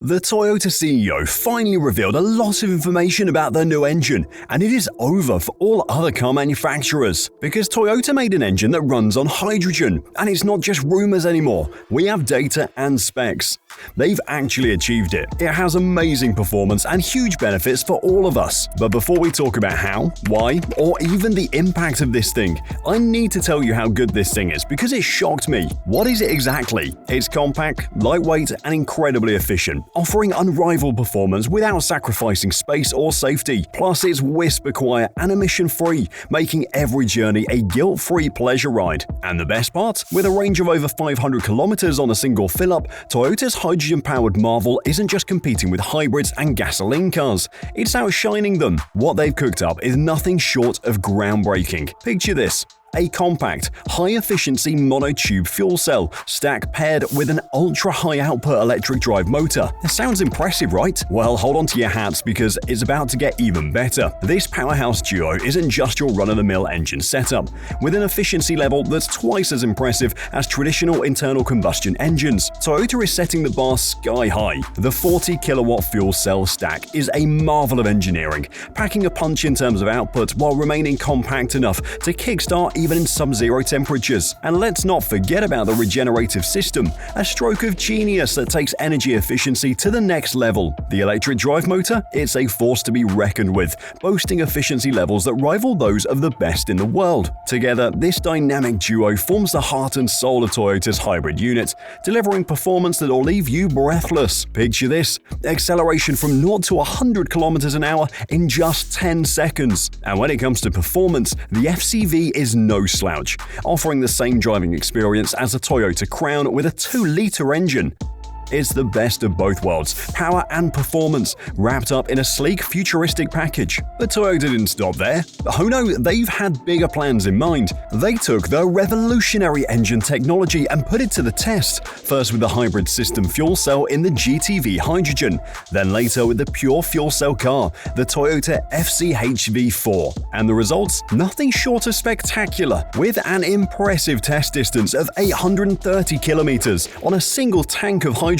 The Toyota CEO finally revealed a lot of information about their new engine, and it is over for all other car manufacturers. Because Toyota made an engine that runs on hydrogen, and it's not just rumors anymore. We have data and specs. They've actually achieved it. It has amazing performance and huge benefits for all of us. But before we talk about how, why, or even the impact of this thing, I need to tell you how good this thing is because it shocked me. What is it exactly? It's compact, lightweight, and incredibly efficient, offering unrivaled performance without sacrificing space or safety. Plus, it's whisper quiet and emission-free, making every journey a guilt-free pleasure ride. And the best part? With a range of over 500 kilometers on a single fill-up, Toyota's hydrogen-powered marvel isn't just competing with hybrids and gasoline cars. It's outshining them. What they've cooked up is nothing short of groundbreaking. Picture this. A compact, high-efficiency monotube fuel cell stack paired with an ultra-high output electric drive motor. That sounds impressive, right? Well, hold on to your hats because it's about to get even better. This powerhouse duo isn't just your run-of-the-mill engine setup. With an efficiency level that's twice as impressive as traditional internal combustion engines, Toyota is setting the bar sky high. The 40-kilowatt fuel cell stack is a marvel of engineering, packing a punch in terms of output while remaining compact enough to kickstart even in sub-zero temperatures. And let's not forget about the regenerative system, a stroke of genius that takes energy efficiency to the next level. The electric drive motor? It's a force to be reckoned with, boasting efficiency levels that rival those of the best in the world. Together, this dynamic duo forms the heart and soul of Toyota's hybrid unit, delivering performance that'll leave you breathless. Picture this: acceleration from 0 to 100 kilometers an hour in just 10 seconds. And when it comes to performance, the FCV is no slouch, offering the same driving experience as a Toyota Crown with a 2-liter engine. It's the best of both worlds, power and performance, wrapped up in a sleek, futuristic package. But Toyota didn't stop there. Oh no, they've had bigger plans in mind. They took their revolutionary engine technology and put it to the test, first with the hybrid system fuel cell in the GTV Hydrogen, then later with the pure fuel cell car, the Toyota FCHV4. And the results? Nothing short of spectacular. With an impressive test distance of 830 kilometers on a single tank of hydrogen,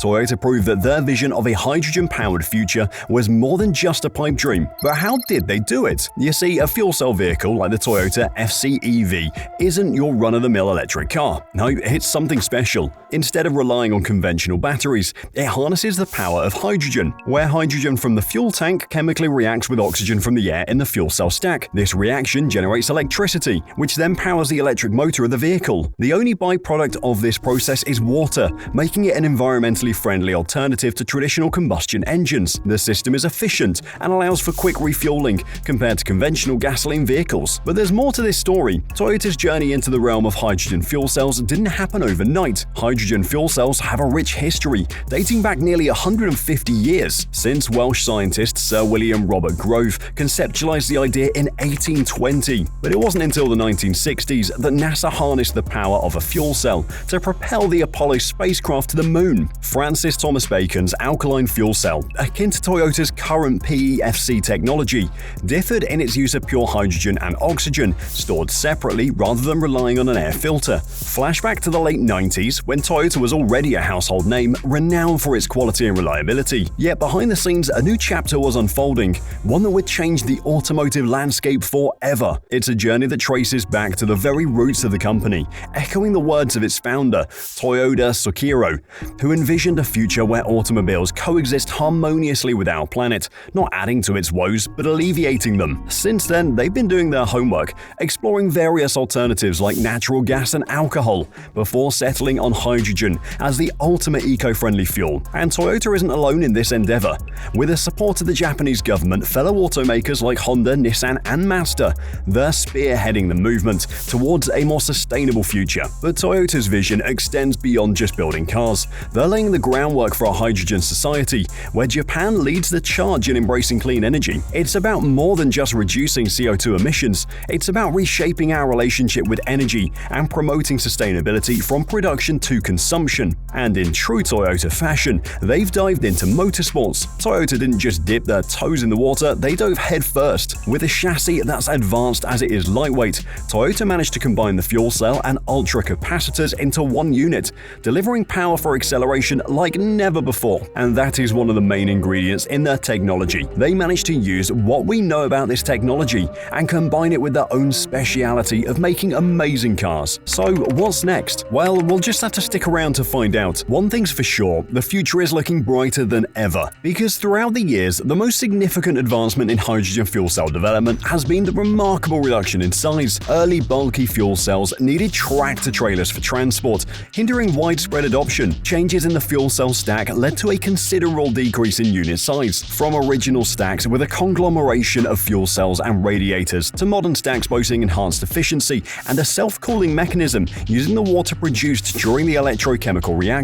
Toyota proved that their vision of a hydrogen-powered future was more than just a pipe dream. But how did they do it? You see, a fuel cell vehicle like the Toyota FCEV isn't your run-of-the-mill electric car. No, it's something special. Instead of relying on conventional batteries, it harnesses the power of hydrogen, where hydrogen from the fuel tank chemically reacts with oxygen from the air in the fuel cell stack. This reaction generates electricity, which then powers the electric motor of the vehicle. The only byproduct of this process is water, making it an environmentally friendly alternative to traditional combustion engines. The system is efficient and allows for quick refueling compared to conventional gasoline vehicles. But there's more to this story. Toyota's journey into the realm of hydrogen fuel cells didn't happen overnight. Hydrogen fuel cells have a rich history, dating back nearly 150 years, since Welsh scientist Sir William Robert Grove conceptualized the idea in 1820. But it wasn't until the 1960s that NASA harnessed the power of a fuel cell to propel the Apollo spacecraft to the moon. Francis Thomas Bacon's alkaline fuel cell, akin to Toyota's current PEFC technology, differed in its use of pure hydrogen and oxygen, stored separately rather than relying on an air filter. Flashback to the late 90s, when Toyota was already a household name, renowned for its quality and reliability. Yet behind the scenes, a new chapter was unfolding, one that would change the automotive landscape forever. It's a journey that traces back to the very roots of the company, echoing the words of its founder, Toyoda Sukiro, who envisioned a future where automobiles coexist harmoniously with our planet, not adding to its woes but alleviating them. Since then, they've been doing their homework, exploring various alternatives like natural gas and alcohol, before settling on hydrogen as the ultimate eco-friendly fuel. And Toyota isn't alone in this endeavor. With the support of the Japanese government, fellow automakers like Honda, Nissan, and Mazda, they're spearheading the movement towards a more sustainable future. But Toyota's vision extends beyond just building cars. They're laying the groundwork for a hydrogen society, where Japan leads the charge in embracing clean energy. It's about more than just reducing CO2 emissions. It's about reshaping our relationship with energy and promoting sustainability from production to consumption. And in true Toyota fashion, they've dived into motorsports. Toyota didn't just dip their toes in the water, they dove headfirst. With a chassis that's advanced as it is lightweight, Toyota managed to combine the fuel cell and ultra capacitors into one unit, delivering power for acceleration like never before. And that is one of the main ingredients in their technology. They managed to use what we know about this technology and combine it with their own speciality of making amazing cars. So what's next? Well, we'll just have to stick around to find out. One thing's for sure, the future is looking brighter than ever, because throughout the years, the most significant advancement in hydrogen fuel cell development has been the remarkable reduction in size. Early bulky fuel cells needed tractor-trailers for transport, hindering widespread adoption. Changes in the fuel cell stack led to a considerable decrease in unit size, from original stacks with a conglomeration of fuel cells and radiators to modern stacks boasting enhanced efficiency and a self-cooling mechanism using the water produced during the electrochemical reaction.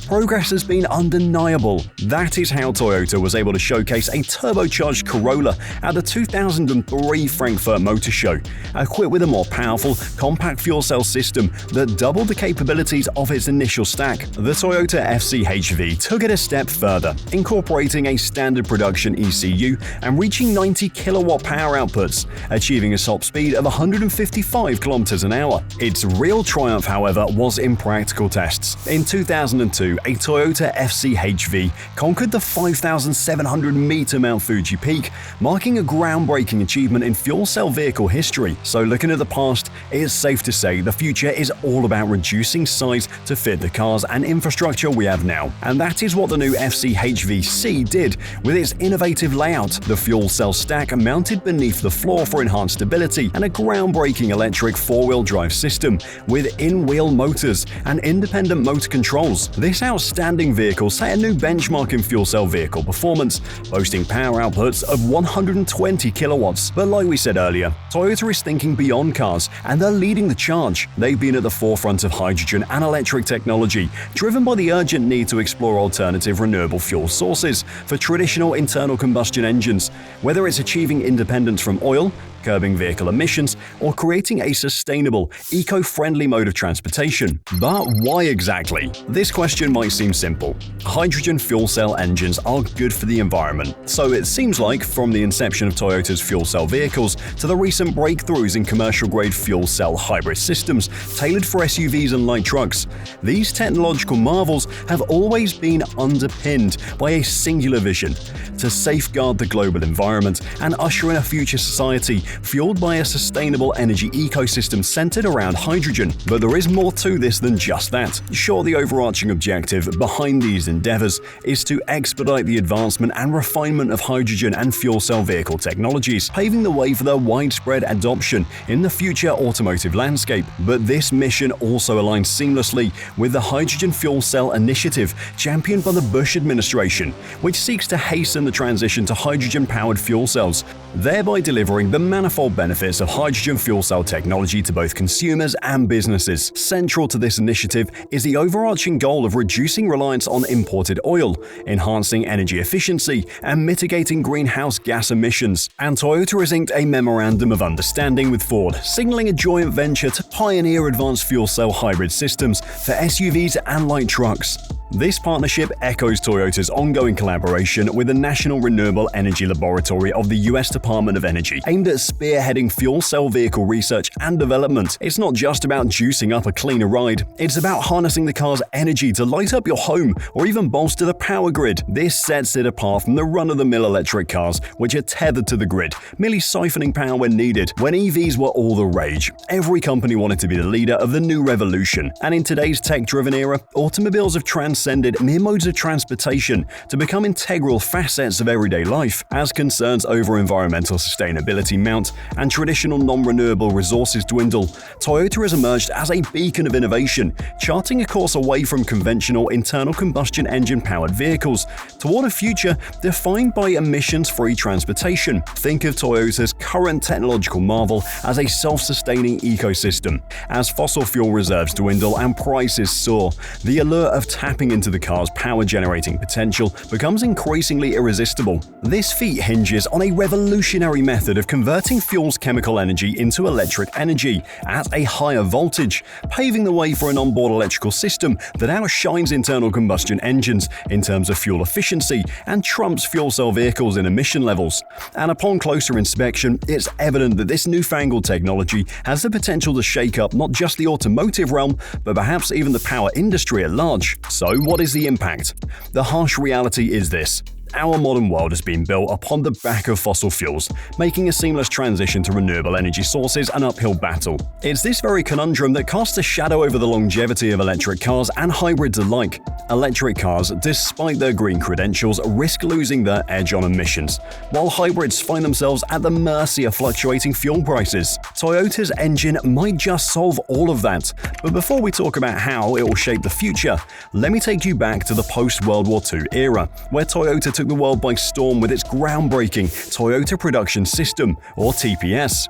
Progress has been undeniable. That is how Toyota was able to showcase a turbocharged Corolla at the 2003 Frankfurt Motor Show, equipped with a more powerful, compact fuel cell system that doubled the capabilities of its initial stack. The Toyota FCHV took it a step further, incorporating a standard production ECU and reaching 90 kilowatt power outputs, achieving a top speed of 155 kilometers an hour. Its real triumph, however, was in practical tests. In 2002, a Toyota FCHV conquered the 5,700-meter Mount Fuji peak, marking a groundbreaking achievement in fuel cell vehicle history. So looking at the past, it is safe to say the future is all about reducing size to fit the cars and infrastructure we have now. And that is what the new FCHV-C did with its innovative layout. The fuel cell stack mounted beneath the floor for enhanced stability and a groundbreaking electric four-wheel drive system with in-wheel motors and independent motor controls. This outstanding vehicle set a new benchmark in fuel cell vehicle performance, boasting power outputs of 120 kilowatts. But like we said earlier, Toyota is thinking beyond cars and they're leading the charge. They've been at the forefront of hydrogen and electric technology, driven by the urgent need to explore alternative renewable fuel sources for traditional internal combustion engines, whether it's achieving independence from oil, curbing vehicle emissions, or creating a sustainable, eco-friendly mode of transportation. But why exactly? This question might seem simple. Hydrogen fuel cell engines are good for the environment, so it seems like from the inception of Toyota's fuel cell vehicles to the recent breakthroughs in commercial-grade fuel cell hybrid systems tailored for SUVs and light trucks, these technological marvels have always been underpinned by a singular vision: to safeguard the global environment and usher in a future society fueled by a sustainable energy ecosystem centered around hydrogen. But there is more to this than just that. Sure, the overarching objective behind these endeavors is to expedite the advancement and refinement of hydrogen and fuel cell vehicle technologies, paving the way for their widespread adoption in the future automotive landscape. But this mission also aligns seamlessly with the Hydrogen Fuel Cell Initiative championed by the Bush administration, which seeks to hasten the transition to hydrogen-powered fuel cells, thereby delivering the manifold benefits of hydrogen fuel cell technology to both consumers and businesses. Central to this initiative is the overarching goal of reducing reliance on imported oil, enhancing energy efficiency, and mitigating greenhouse gas emissions. And Toyota has inked a memorandum of understanding with Ford, signaling a joint venture to pioneer advanced fuel cell hybrid systems for SUVs and light trucks. This partnership echoes Toyota's ongoing collaboration with the National Renewable Energy Laboratory of the U.S. Department of Energy, aimed at spearheading fuel cell vehicle research and development. It's not just about juicing up a cleaner ride, it's about harnessing the car's energy to light up your home or even bolster the power grid. This sets it apart from the run-of-the-mill electric cars, which are tethered to the grid, merely siphoning power when needed. When EVs were all the rage, every company wanted to be the leader of the new revolution. And in today's tech-driven era, automobiles have transcended mere modes of transportation to become integral facets of everyday life. As concerns over environmental sustainability mount and traditional non-renewable resources dwindle, Toyota has emerged as a beacon of innovation, charting a course away from conventional internal combustion engine-powered vehicles toward a future defined by emissions-free transportation. Think of Toyota's current technological marvel as a self-sustaining ecosystem. As fossil fuel reserves dwindle and prices soar, the allure of tapping tapping into the car's power-generating potential becomes increasingly irresistible. This feat hinges on a revolutionary method of converting fuel's chemical energy into electric energy at a higher voltage, paving the way for an onboard electrical system that outshines internal combustion engines in terms of fuel efficiency and trumps fuel cell vehicles in emission levels. And upon closer inspection, it's evident that this newfangled technology has the potential to shake up not just the automotive realm, but perhaps even the power industry at large. So what is the impact? The harsh reality is this. Our modern world has been built upon the back of fossil fuels, making a seamless transition to renewable energy sources an uphill battle. It's this very conundrum that casts a shadow over the longevity of electric cars and hybrids alike. Electric cars, despite their green credentials, risk losing their edge on emissions, while hybrids find themselves at the mercy of fluctuating fuel prices. Toyota's engine might just solve all of that, but before we talk about how it will shape the future, let me take you back to the post-World War II era, where Toyota took the world by storm with its groundbreaking Toyota Production System, or TPS.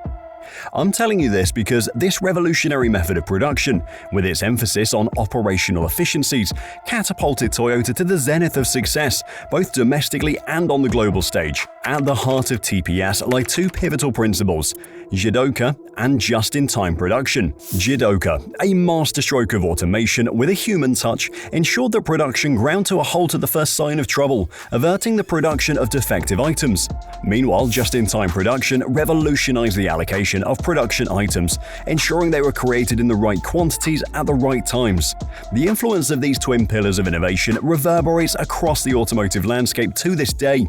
I'm telling you this because this revolutionary method of production, with its emphasis on operational efficiencies, catapulted Toyota to the zenith of success, both domestically and on the global stage. At the heart of TPS lie two pivotal principles: Jidoka and just-in-time production. Jidoka, a masterstroke of automation with a human touch, ensured that production ground to a halt at the first sign of trouble, averting the production of defective items. Meanwhile, just-in-time production revolutionized the allocation of production items, ensuring they were created in the right quantities at the right times. The influence of these twin pillars of innovation reverberates across the automotive landscape to this day.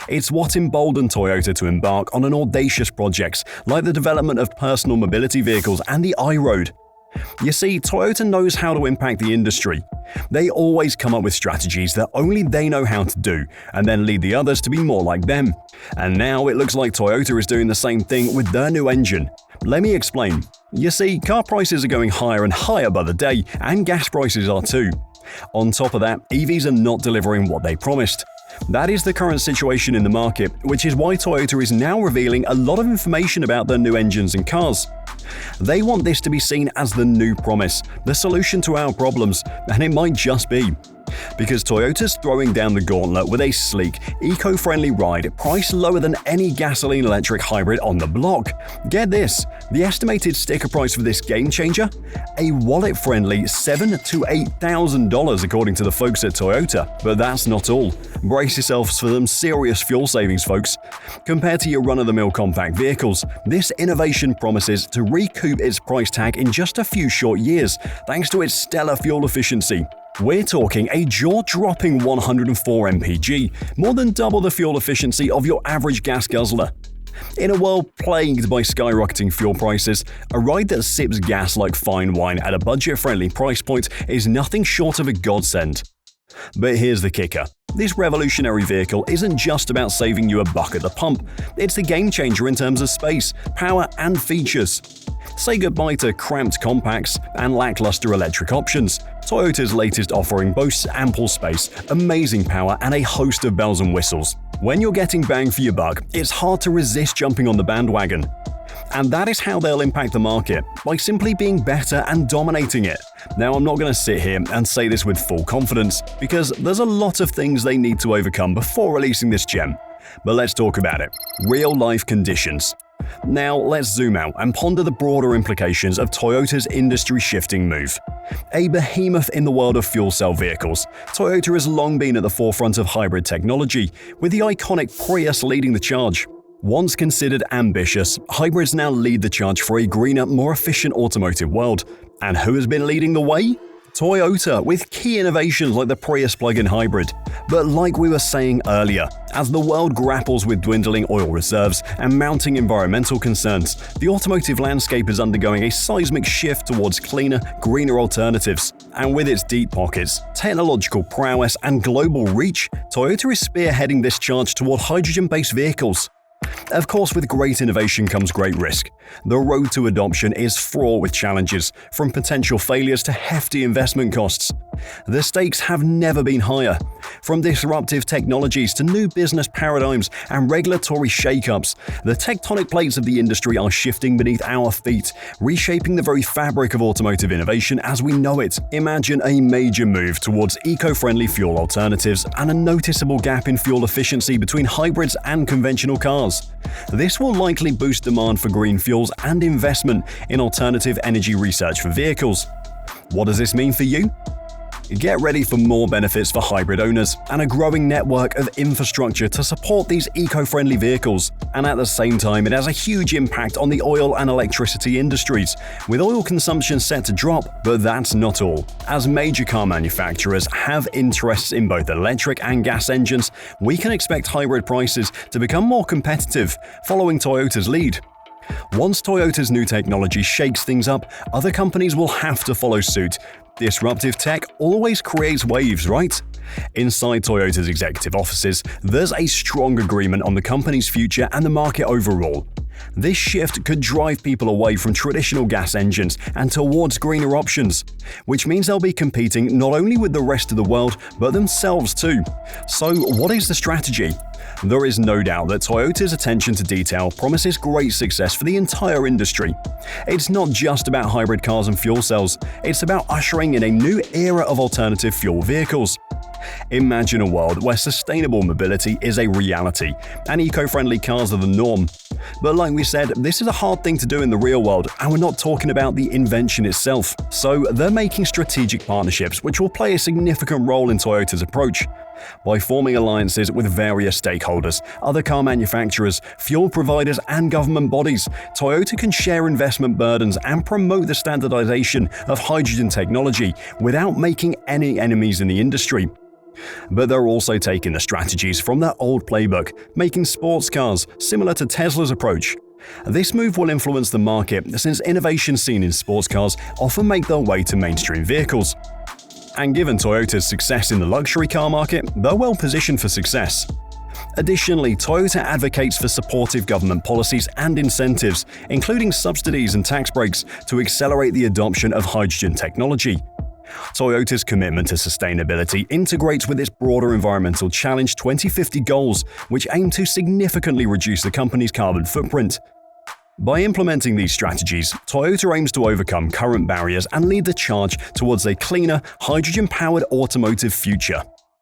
It's what emboldened Toyota to embark on an audacious projects like the development of personal mobility vehicles and the iRoad. You see, Toyota knows how to impact the industry. They always come up with strategies that only they know how to do, and then lead the others to be more like them. And now it looks like Toyota is doing the same thing with their new engine. Let me explain. You see, car prices are going higher and higher by the day, and gas prices are too. On top of that, EVs are not delivering what they promised. That is the current situation in the market, which is why Toyota is now revealing a lot of information about their new engines and cars. They want this to be seen as the new promise, the solution to our problems, and it might just be. Because Toyota's throwing down the gauntlet with a sleek, eco-friendly ride priced lower than any gasoline-electric hybrid on the block. Get this, the estimated sticker price for this game-changer? A wallet-friendly $7,000 to $8,000 according to the folks at Toyota. But that's not all. Brace yourselves for some serious fuel savings, folks. Compared to your run-of-the-mill compact vehicles, this innovation promises to recoup its price tag in just a few short years, thanks to its stellar fuel efficiency. We're talking a jaw-dropping 104 mpg, more than double the fuel efficiency of your average gas guzzler. In a world plagued by skyrocketing fuel prices, a ride that sips gas like fine wine at a budget-friendly price point is nothing short of a godsend. But here's the kicker. This revolutionary vehicle isn't just about saving you a buck at the pump, it's a game-changer in terms of space, power, and features. Say goodbye to cramped compacts and lackluster electric options. Toyota's latest offering boasts ample space, amazing power, and a host of bells and whistles. When you're getting bang for your buck, it's hard to resist jumping on the bandwagon. And that is how they'll impact the market, by simply being better and dominating it. Now, I'm not going to sit here and say this with full confidence, because there's a lot of things they need to overcome before releasing this gem. But let's talk about it. Real-life conditions. Now, let's zoom out and ponder the broader implications of Toyota's industry-shifting move. A behemoth in the world of fuel cell vehicles, Toyota has long been at the forefront of hybrid technology, with the iconic Prius leading the charge. Once considered ambitious, hybrids now lead the charge for a greener, more efficient automotive world. And who has been leading the way? Toyota, with key innovations like the Prius plug-in hybrid. But like we were saying earlier, as the world grapples with dwindling oil reserves and mounting environmental concerns, the automotive landscape is undergoing a seismic shift towards cleaner, greener alternatives. And with its deep pockets, technological prowess, and global reach, Toyota is spearheading this charge toward hydrogen-based vehicles. Of course, with great innovation comes great risk. The road to adoption is fraught with challenges, from potential failures to hefty investment costs. The stakes have never been higher. From disruptive technologies to new business paradigms and regulatory shakeups, the tectonic plates of the industry are shifting beneath our feet, reshaping the very fabric of automotive innovation as we know it. Imagine a major move towards eco-friendly fuel alternatives and a noticeable gap in fuel efficiency between hybrids and conventional cars. This will likely boost demand for green fuels and investment in alternative energy research for vehicles. What does this mean for you? Get ready for more benefits for hybrid owners and a growing network of infrastructure to support these eco-friendly vehicles. And at the same time, it has a huge impact on the oil and electricity industries, with oil consumption set to drop. But that's not all. As major car manufacturers have interests in both electric and gas engines, we can expect hybrid prices to become more competitive, following Toyota's lead. Once Toyota's new technology shakes things up, other companies will have to follow suit. Disruptive tech always creates waves, right? Inside Toyota's executive offices, there's a strong agreement on the company's future and the market overall. This shift could drive people away from traditional gas engines and towards greener options, which means they'll be competing not only with the rest of the world, but themselves too. So, what is the strategy? There is no doubt that Toyota's attention to detail promises great success for the entire industry. It's not just about hybrid cars and fuel cells, it's about ushering in a new era of alternative fuel vehicles. Imagine a world where sustainable mobility is a reality and eco-friendly cars are the norm. But like we said, this is a hard thing to do in the real world, and we're not talking about the invention itself. So they're making strategic partnerships which will play a significant role in Toyota's approach. By forming alliances with various stakeholders, other car manufacturers, fuel providers, and government bodies, Toyota can share investment burdens and promote the standardization of hydrogen technology without making any enemies in the industry. But they're also taking the strategies from their old playbook, making sports cars similar to Tesla's approach. This move will influence the market since innovations seen in sports cars often make their way to mainstream vehicles. And given Toyota's success in the luxury car market, they're well positioned for success. Additionally, Toyota advocates for supportive government policies and incentives, including subsidies and tax breaks, to accelerate the adoption of hydrogen technology. Toyota's commitment to sustainability integrates with its broader environmental challenge 2050 goals, which aim to significantly reduce the company's carbon footprint. By implementing these strategies, Toyota aims to overcome current barriers and lead the charge towards a cleaner, hydrogen-powered automotive future.